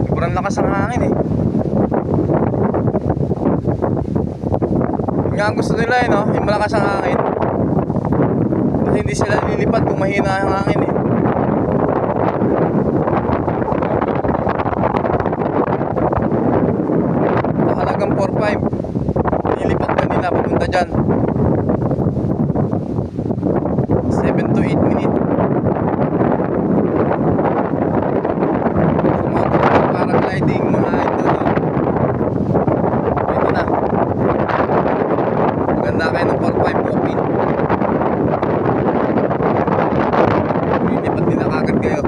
Sobrang lakas ng hangin eh. Yun nga ang gusto nila eh, no? Yung malakas ang hangin. Kasi hindi sila lilipad kung mahina ang hangin eh. Halagang 4-5. Lilipat ka nila papunta dyan. 7 to 8 minutes. Sa mga paragliding, mga idol, pwede na. Maganda kayo ng 4-5 walking. Lilipat nila kagad kayo.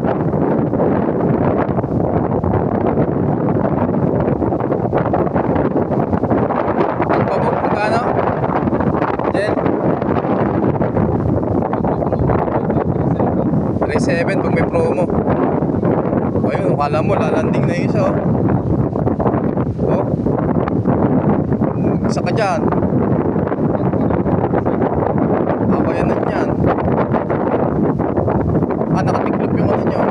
Pagpabok, magkano? Jen? 3.7 pag may promo. O yun, akala mo lalanding na yung isa oh. Oh, isa ka dyan. Kabayanan yan. Nakatiklop yung ano nyo.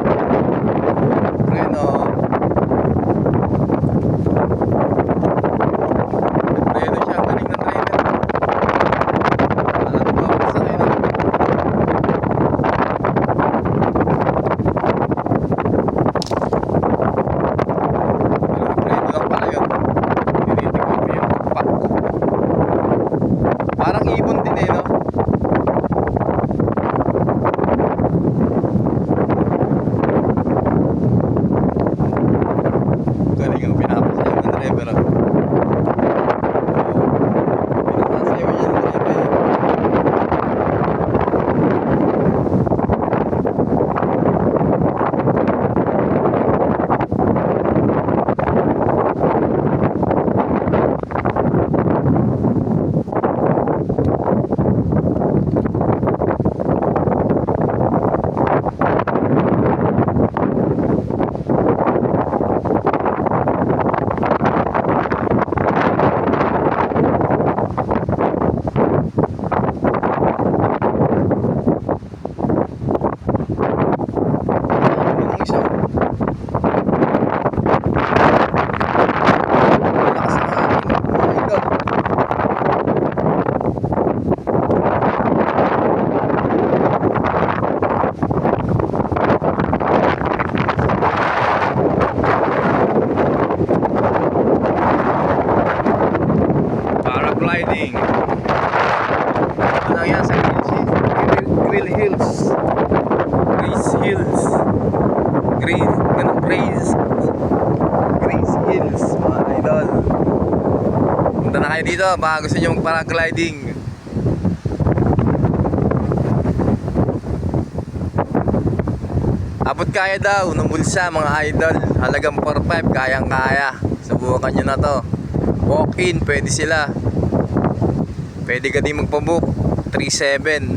Preno. Preno siya, galing ng driver. Alam mo ba sa kayo na? Preno lang pala yun. Tinitiklop yung pack. Parang ibon din eh, no? Galing ang pinapasayaw ng driver. Pinapasayaw niya ng driver. Paragliding. Ano yan sa Grill Hills. Grace Hills. Grace Hills, mga idol. Punta na kayo dito baka gusto nyo mag-paragliding. Abot kaya daw ng bulsa, mga idol. Halagang 4-5, kayang kaya. Subukan nyo na to. Walk in, pwede sila. Pwede ka din magpabook. 3.7.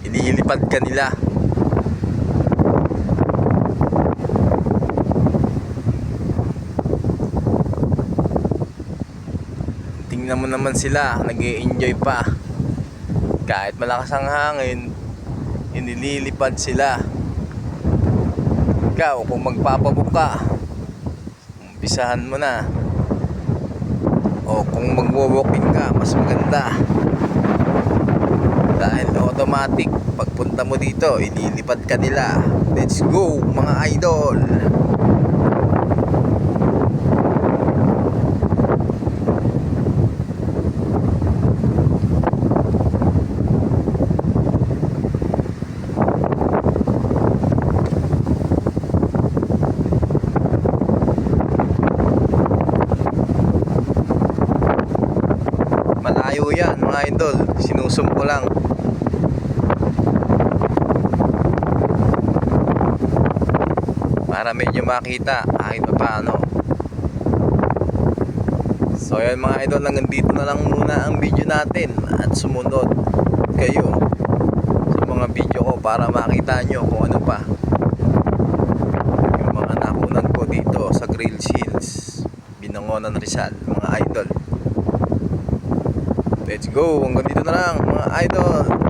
Ililipad ka nila. Tingnan mo naman sila, nag-i-enjoy pa. Kahit malakas ang hangin, inililipad sila. Ikaw, kung magpapabook ka, umpisahan mo na. O kung magwo-walking ka, mas maganda. Dahil automatic, pagpunta mo dito, ililipad ka nila. Let's go, mga idol! Malayo yan, mga idol. Sinusum ko lang. Para medyo makita kahit pa paano. So yan mga idol, hanggang dito na lang muna ang video natin. At sumunod kayo sa mga video ko para makita nyo kung ano pa yung mga nakunan ko dito sa Grace Hills, Binangonan, Rizal, mga idol. Let's go, hanggang dito na lang mga idol.